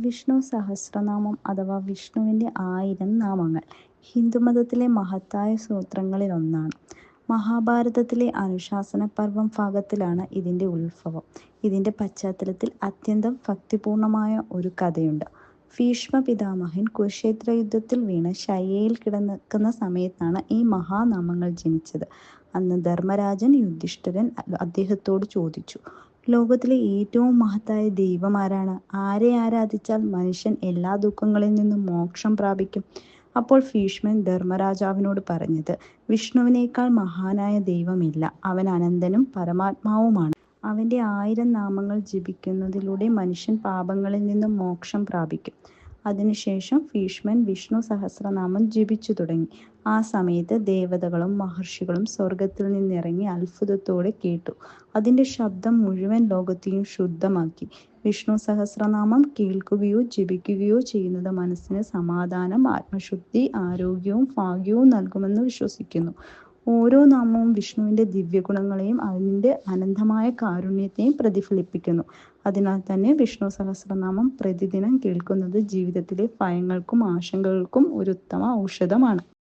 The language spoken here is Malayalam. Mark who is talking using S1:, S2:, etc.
S1: വിഷ്ണു സഹസ്രനാമം അഥവാ വിഷ്ണുവിൻ്റെ 1000 നാമങ്ങൾ ഹിന്ദുമതത്തിലെ മഹത്തായ സൂത്രങ്ങളിൽ ഒന്നാണ്. മഹാഭാരതത്തിലെ അനുശാസന പർവം ഭാഗത്തിലാണ് ഇതിൻ്റെ ഉത്ഭവം. ഇതിൻ്റെ പശ്ചാത്തലത്തിൽ അത്യന്തം ഭക്തിപൂർണമായ ഒരു കഥയുണ്ട്. ഭീഷ്മ പിതാമഹൻ കുരുക്ഷേത്ര യുദ്ധത്തിൽ വീണ് ശയ്യയിൽ കിടക്കുന്ന സമയത്താണ് ഈ മഹാനാമങ്ങൾ ജനിച്ചത്. അന്ന് ധർമ്മരാജൻ യുധിഷ്ഠിരൻ അദ്ദേഹത്തോട് ചോദിച്ചു, ലോകത്തിലെ ഏറ്റവും മഹത്തായ ദൈവം ആരാണ്? ആരെ ആരാധിച്ചാൽ മനുഷ്യൻ എല്ലാ ദുഃഖങ്ങളിൽ നിന്നും മോക്ഷം പ്രാപിക്കും? അപ്പോൾ ഭീഷ്മൻ ധർമ്മരാജാവിനോട് പറഞ്ഞത്, വിഷ്ണുവിനേക്കാൾ മഹാനായ ദൈവമില്ല. അവൻ അനന്തനും പരമാത്മാവുമാണ്. അവൻ്റെ 1000 നാമങ്ങൾ ജപിക്കുന്നതിലൂടെ മനുഷ്യൻ പാപങ്ങളിൽ നിന്നും മോക്ഷം പ്രാപിക്കും. അതിനുശേഷം ഭീഷ്മൻ വിഷ്ണു സഹസ്രനാമം ജപിച്ചു തുടങ്ങി. ആ സമയത്ത് ദേവതകളും മഹർഷികളും സ്വർഗത്തിൽ നിന്നിറങ്ങി അത്ഭുതത്തോടെ കേട്ടു. അതിൻ്റെ ശബ്ദം മുഴുവൻ ലോകത്തെയും ശുദ്ധമാക്കി. വിഷ്ണു സഹസ്രനാമം കേൾക്കുകയോ ജപിക്കുകയോ ചെയ്യുന്നത് മനസ്സിന് സമാധാനം, ആത്മശുദ്ധി, ആരോഗ്യവും ഭാഗ്യവും നൽകുമെന്ന് വിശ്വസിക്കുന്നു. ഓരോ നാമവും വിഷ്ണുവിൻ്റെ ദിവ്യഗുണങ്ങളെയും അതിൻ്റെ അനന്തമായ കാരുണ്യത്തെയും പ്രതിഫലിപ്പിക്കുന്നു. അതിനാൽ തന്നെ വിഷ്ണു സഹസ്രനാമം പ്രതിദിനം കേൾക്കുന്നത് ജീവിതത്തിലെ ഭയങ്ങൾക്കും ആശങ്കകൾക്കും ഒരു ഉത്തമ ഔഷധമാണ്.